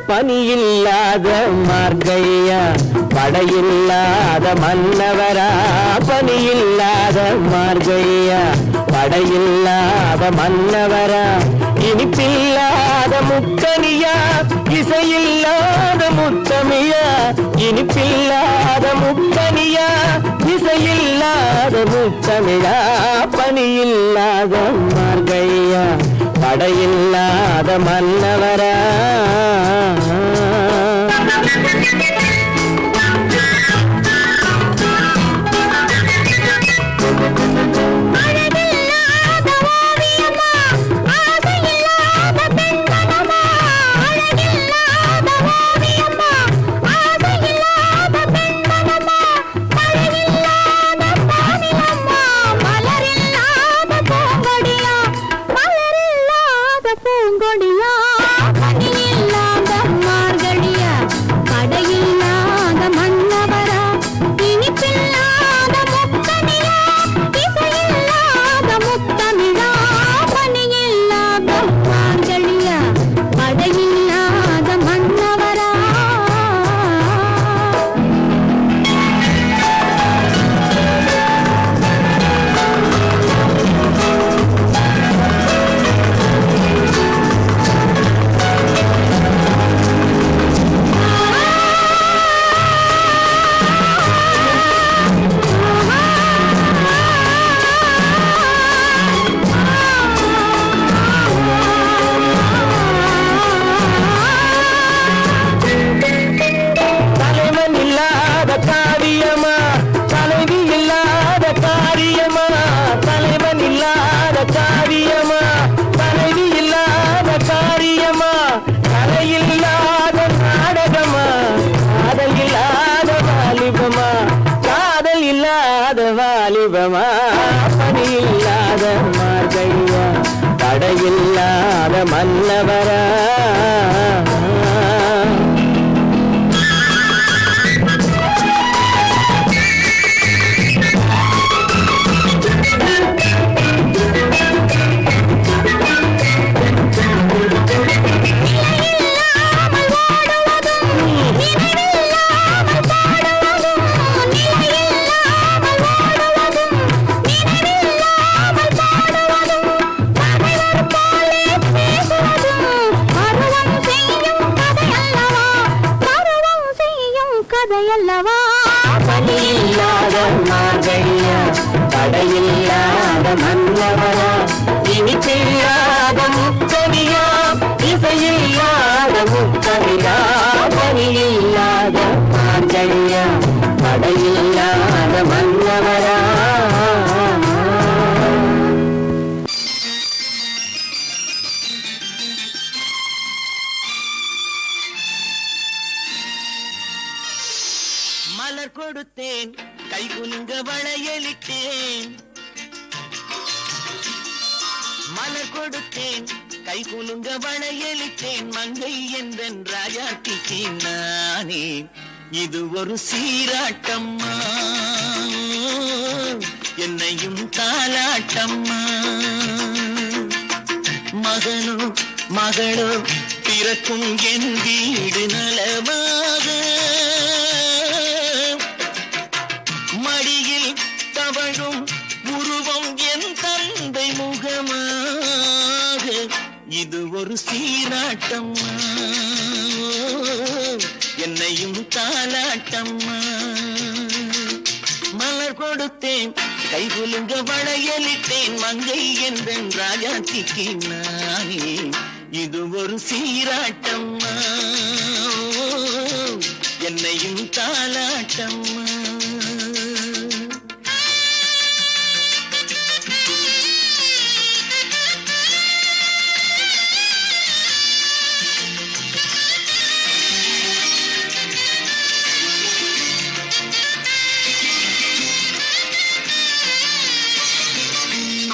பனியில்லாத மார்கையா படையில்லாத மன்னவரா பனியில்லாத மார்கையா படையில்லாத மன்னவரா இனிப்பில்லாத முக்கனியா இசையில்லாத முத்தமிழா இனிப்பில்லாத முக்கனியா இசையில்லாத முத்தமிழா பனியில்லாத மார்கையா படையில்லாத மன்னவரா அழகில்லாத ஓவியமா ஆசையில்லாத பெண்மனமா. அழகில்லாத ஓவியமா ஆசையில்லாத பெண்மனமா. மழையில்லாத பானிலம்மா மலரில்லாத பூங்கொடியா. மலரில்லாத பூங்கொடியா பனியில்லாத தடையில்லாத மன்னவரா கதையல்லவா பலியில்லாத மார்கழியா தடையில்லாத மன்னவரா இனிப்பில்லாத முத்தமிழா இசையில்லாத முத்தமிழா பலியில்லாத மார்கழியா தடையில்லாத மன்னவரா மலர் கொடுத்தேன் கை குலுங்க வளையலிட்டேன் மலர் கொடுத்தேன் கை குலுங்க வளையலிட்டேன் மங்கை என்றன் ராஜாத்திக்கு நானே இது ஒரு சீராட்டம்மா என்னையும் தாலாட்டம்மா மகனோ மகளோ பிறக்கும் என் வீடு நலமாக மடியில் தவழும் உருவம் என் தந்தை முகமாக இது ஒரு சீராட்டம்மா என்னையும் தாலாட்டம்மா மலர் கொடுத்தேன் கை குலுங்க வளையலிட்டேன் மங்கை என்பன் ராஜாத்திக்கு நானே இது ஒரு சீராட்டம்மா என்னையும் தாலாட்டம்மா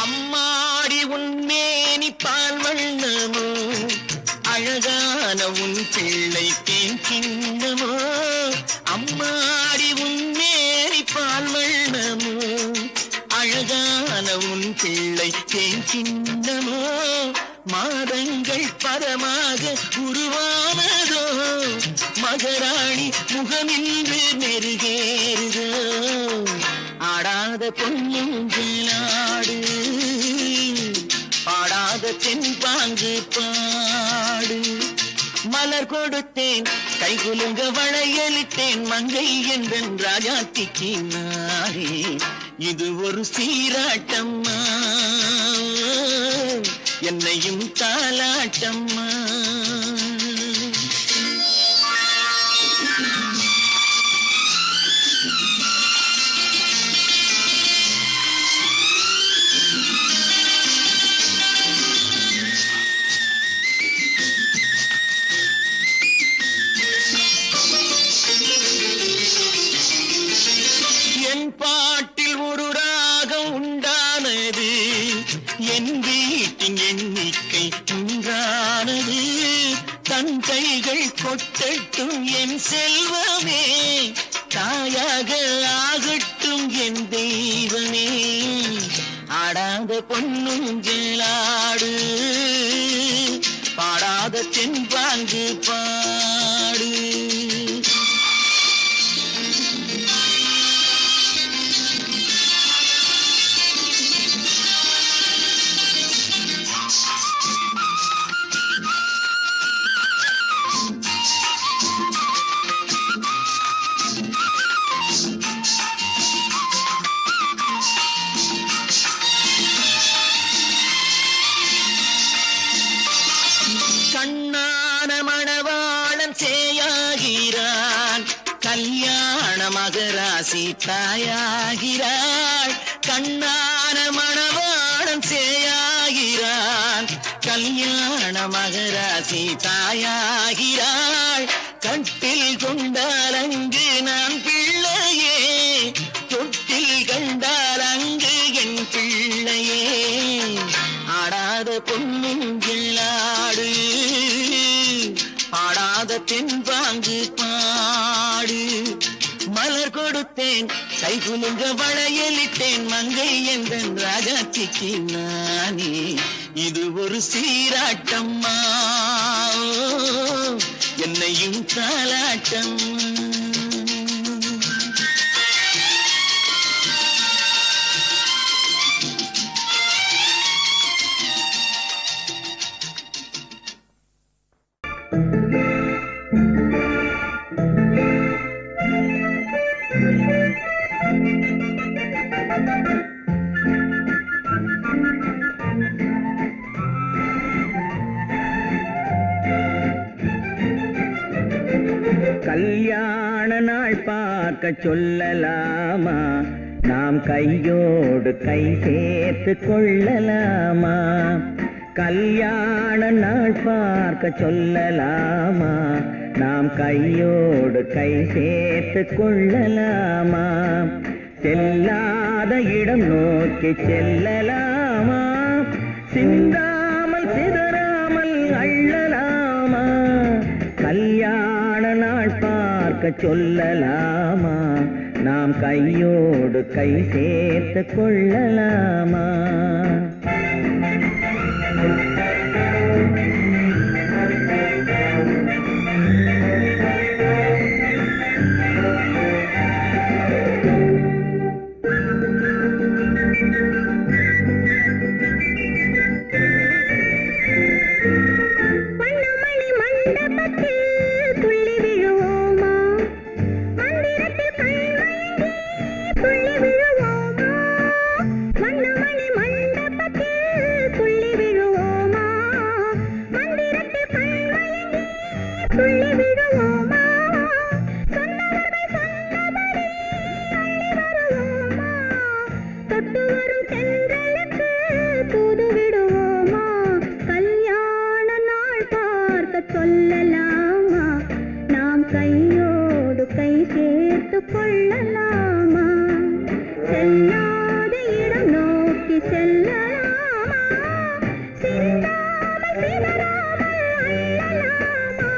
அம்மாடி உன்மேனி பால் வண்ணமோ அழகான உன் பிள்ளை தேன் கிண்ணமோ அம்மாடி உன்மேனி பால் வண்ணமோ அழகான உன் பிள்ளை தேன் கிண்ணமோ மாதங்கள் பரமாக உருவானதோ மகராணி முகமின்று மெருகேறுதோ ஆடாத பொன்னுங்களாடு பாடாத தென்பாங்கு பாடு மலர் கொடுத்தேன் கை குலுங்க வளையலிட்டேன் மங்கை என்பன் ராஜாத்திக்கு நானே இது ஒரு சீராட்டம்மா என்னையும் தாலாட்டம்மா என் பாட்டில் ஒரு ராகம் உண்டானது என் வீட்டின் எண்ணிக்கை உண்டானது தன் கைகள் கொட்டட்டும் என் செல்வமே தாயாக ஆகட்டும் என் தெய்வமே ஆடாத பொன்னுங்களாடு பாடாத தென்பாங்கு பாடு கண்ணான மணவாளன் சேயாகிறான் கல்யாண மகராசி தாயாகிறாள் கண்ணான மணவாளன் சேயாகிறான் கல்யாண மகராசி தாயாகிறாள் கட்டில் கொண்டால் அங்கு நான் பிள்ளையே தொட்டில் கண்டால் அங்கு என் பிள்ளையே ஆடாத பொன்னும் கிள்ளாடு ஆடாத தென்பாங்கு பாடு மலர் கொடுத்தேன் கை குலுங்க வளையலிட்டேன் மங்கை என்ற ராஜாத்திக்கு நானே இது ஒரு சீராட்டம்மா என்னையும் தாலாட்டம் கல்யாண நாள் பார்க்க சொல்லலாமா நாம் கையோடு கை சேர்த்து கொள்ளலாமா கல்யாண நாள் பார்க்க சொல்லலாமா நாம் கையோடு கை சேர்த்து கொள்ளலாமா செல்லாத இடம் நோக்கி செல்லலாமா சிந்தாமல் சிதறாமல் அள்ளலாமா கல்யாண நாள் பார்க்க சொல்லலாமா நாம் கையோடு கை சேர்த்து கொள்ளலாமா சொல்லலாமா நாம் கையோடு கை சேர்த்து கொள்ளலாமா செல்லாத இடம் நோக்கி செல்லலாமா சிந்தாமல் சிதறாமல் அள்ளலாமா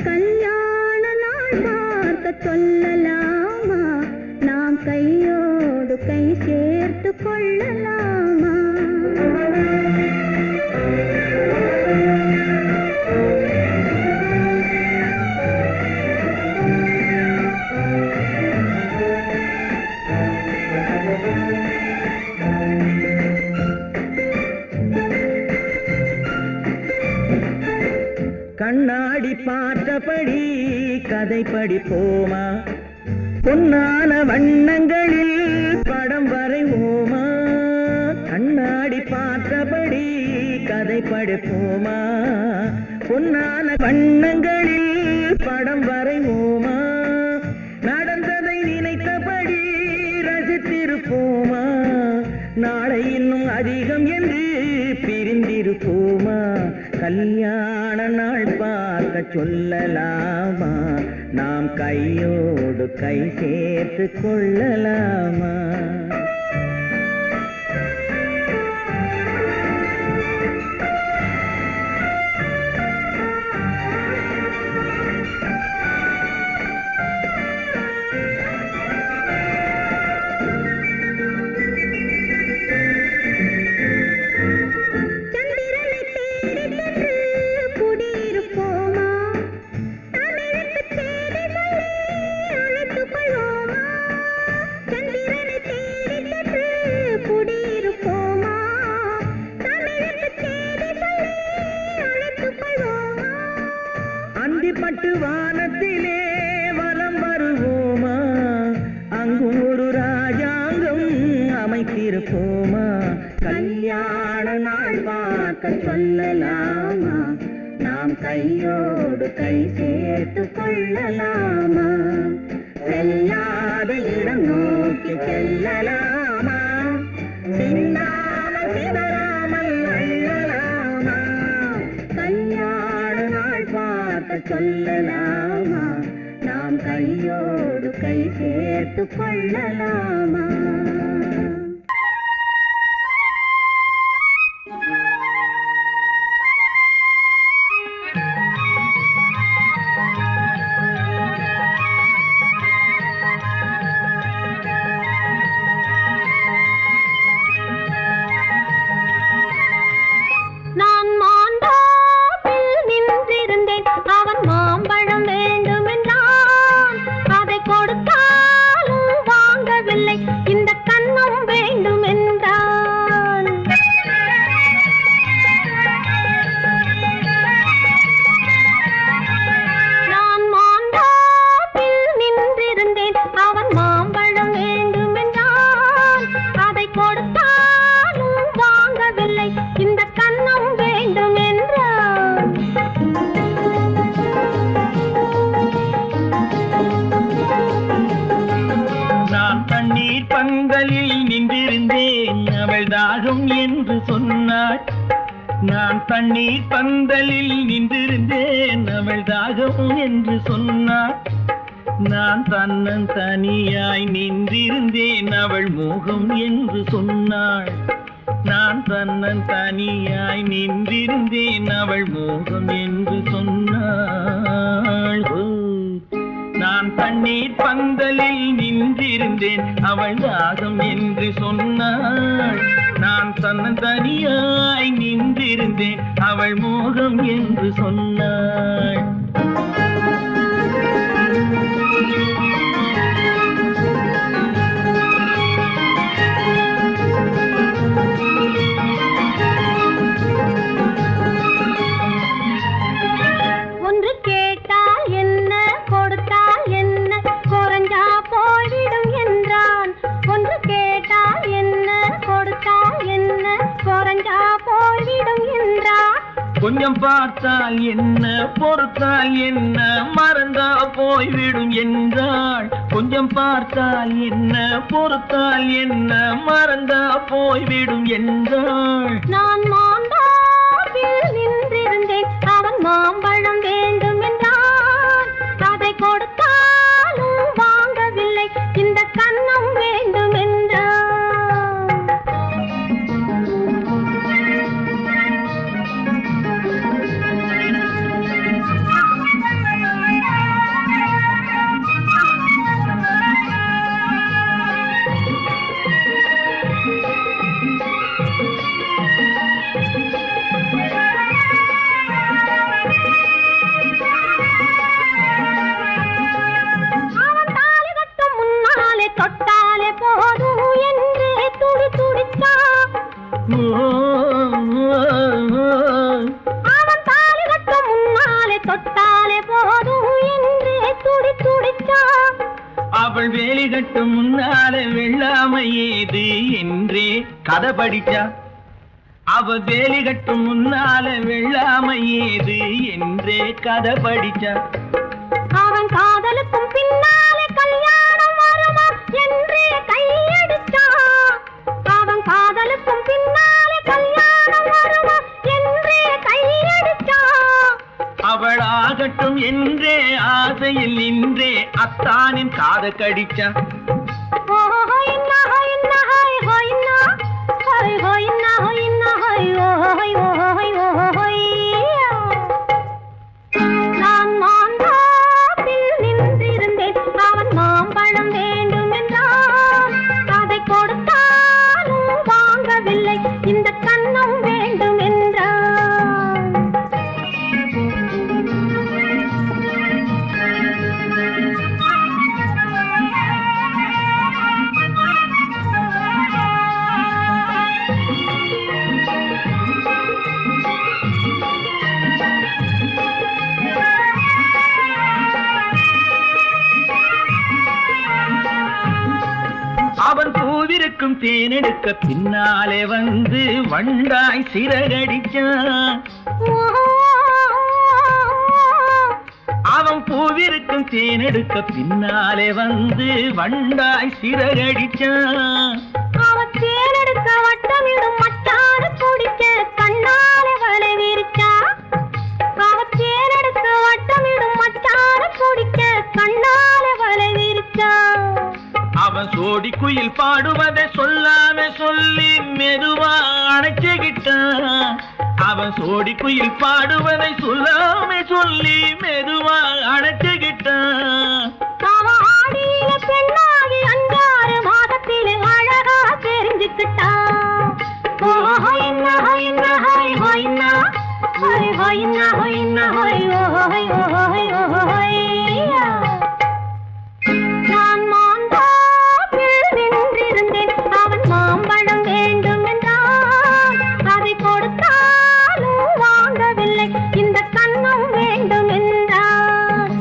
கல்யாண நாள் பார்க்க சொல்லலாமா நாம் கையோடு கை சேர்த்து கொள்ளலாமா கண்ணாடி பார்த்தபடி கதை படிப்போமா பொன்னான வண்ணங்களில் படம் வரைவோமா கண்ணாடி பார்த்தபடி கதை படிப்போமா பொன்னான வண்ணங்களில் படம் வரைவோமா நடந்ததை நினைத்தபடி ரசித்திருப்போமா நாளை இன்னும் அதிகம் என்று பிரிந்திருப்போமா கல்யாண நாள் பார்க்க சொல்லலாமா நாம் கையோடு கை சேர்த்து கொள்ளலாமா பட்டு வானத்திலே வலம் வருவோமா அங்கு ஒரு ராஜாங்கம் அமைத்திருப்போமா கல்யாண நாள் பார்க்க சொல்லலாமா நாம் கையோடு கை சேர்த்து கொள்ளலாமா செல்லாத இடம் நோக்கி செல்லலாமா சிந்தாமல் சிதறாமல் அள்ளலாமா கல்யாண நாள் பார்க்க சொல்லலாமா நாம் கையோடு கை சேர்த்து கொள்ளலாமா நான் தண்ணீர் பந்தலில் நின்றிருந்தேன் அவள் தாகம் என்று சொன்னாள் நான் தன்னன் தனியாய் நின்றிருந்தேன் அவள் மோகம் என்று சொன்னாள் நான் தன்னன் தனியாய் நின்றிருந்தேன் அவள் மோகம் என்று சொன்னாள் நான் தண்ணீர் பந்தலில் நின்றிருந்தேன் அவள் தாகம் என்று சொன்னாள் நான் தன்னன் தனியாய் நின்றிருந்தேன் அவள் மோகம் என்று சொன்னாள் ஒன்று கேட்டால் என்ன கொடுத்தால் என்ன குறைஞ்சா போய்விடும் என்றான் ஒன்று கேட்டால் என்ன கொடுத்தால் என்ன குறைஞ்சா போய்விடும் என்றான் கொஞ்சம் பார்த்தால் என்ன பொறுத்தால் என்ன மறந்தா போய்விடும் என்றாள் கொஞ்சம் பார்த்தால் என்ன பொறுத்தால் என்ன மறந்தா போய்விடும் என்றாள் நான் மாந்தாவில் நின்றிருந்தேன் அவன் மாம்பழம் வேண்டும் என்றான் அதை கொடுத்தாலும் வாங்கவில்லை இந்த கன்னம் வேண்டும் என்றான் தொட்டாலே போதும் என்றே துடி துடித்தான் அவன் தாலி கட்டும் முன்னாலே தொட்டாலே போதும் என்றே துடி துடித்தான் அவள் வேலி கட்டும் முன்னாலே வெள்ளாமை ஏது என்றே கதை படிச்சா அவள் வேலி கட்டும் முன்னாலே வெள்ளாமை ஏது என்றே கதை படிச்சா அவன் காதலுக்கும் பின்னாலே கல்யாணம் வருமா என்றே கையடிச்சான் அவன் காதலுக்கும் பின்னாலே கல்யாணம் வருமா என்றே கையடிச்சான் அவள் ஆகட்டும் என்றே ஆசையில் நின்றே அத்தானின் காத கடிச்சா நான் மாந்தாப்பில் நின்றிருந்தேன் அவன் மாம்பழம் வேண்டும் என்றான் அதை கொடுத்தாலும் வாங்கவில்லை இந்த கன்னம் வேண்டும் என்றான் அவன் பூவிருக்கும் தேனெடுக்க பின்னாலே வந்து வண்டாய் சிறகடிச்சான் அவன் பூவிருக்கும் தேனெடுக்க பின்னாலே வந்து வண்டாய் சிறகடிச்சான் அவன் தேனெடுக்க வட்டமிடும் மட்டார குடிக்க கண்ணாலே வலை விரிச்சா அவன் தேனெடுக்க வட்டமிடும் மட்டார குடிக்க கண்ணாலே வலை விரிச்சா அவன் சோடி குயில் பாடுவதை சொல்லாம சொல்லி மெதுவா அணைச்சுக்கிட்டான் அவன் சோடி குயில் பாடுவதை சொல்லாம சொல்லி மெதுவா அணைச்சுக்கிட்டான் அவன் ஆடியில பெண்ணாகி 5-6 மாதத்திலே அழகா தெரிஞ்சுக்கிட்டான் நான் மாந்தாப்பில் நின்றிருந்தேன் அவன் மாம்பழம் வேண்டும் என்றான் அதை கொடுத்தாலும் வாங்கவில்லை இந்த கன்னம் வேண்டும் என்றான்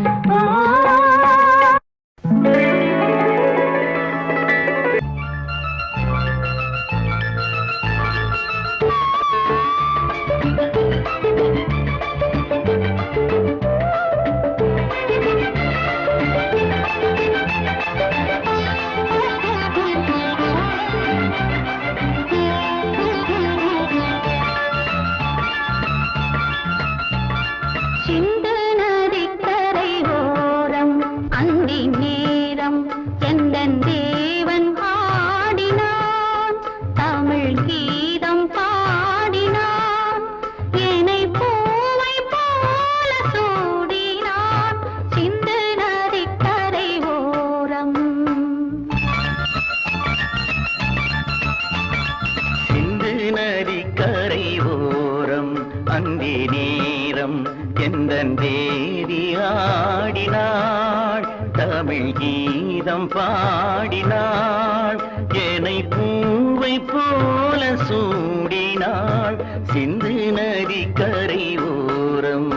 அந்தி நேரம் எந்தன் தேவி ஆடினாள் தமிழ் கீதம் பாடினாள் என்னை பூவை போல சூடினாள் சிந்து நதி கரை ஓரம்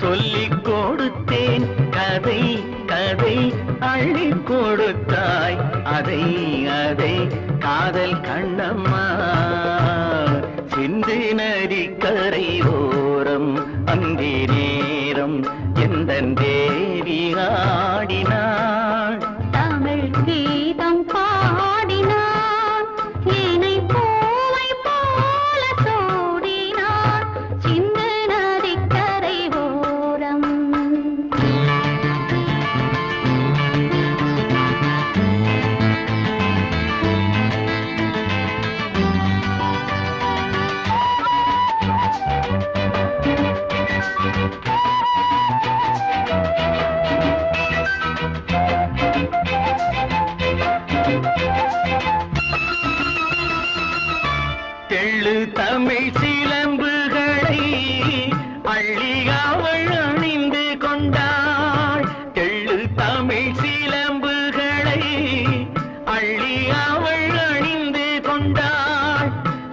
சொல்லிக் கொடுத்தேன் கதை கதை அள்ளி கொடுத்தாய் அதை அதை காதல் கண்ணம்மா சிந்து நதி கரை ஓரம் அந்தி நேரம் எந்தன் தேவி ஆடினாள் தமிழ் கீதம் பாடினான் என்னை பூவை போல சூடினான் சிந்து நதிக்கரை ஓரம் தெள்ளு தமிழ் சிலம்புகளை அள்ளி அவள் அணிந்து கொண்டாள் தெள்ளு தமிழ் சிலம்புகளை அள்ளி அவள் அணிந்து கொண்டாள்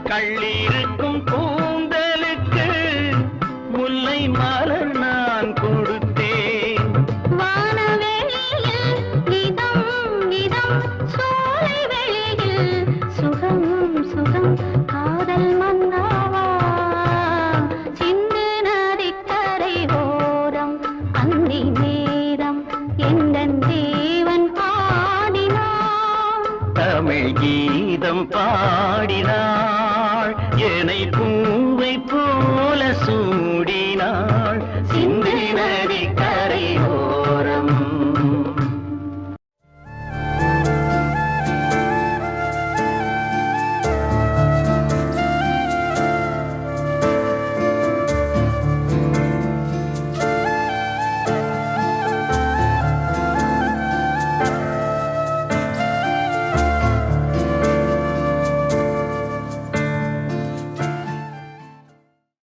கள்ளிருக்கும் கூந்தலுக்கு முல்லை மலர் நான் கொடுத்தேன் வானவெளியில் இதம் இதம் சோலை வெளியில் சுகம் சுகம் காதல் மன்னாவா சிந்து நதிக்கரை ஓரம் அந்தி நேரம் எந்தன் தேவன் பாடினான் தமிழ் கீதம் பாடினாள் என்னை பூவை போல சூடினாள் சிந்து நதி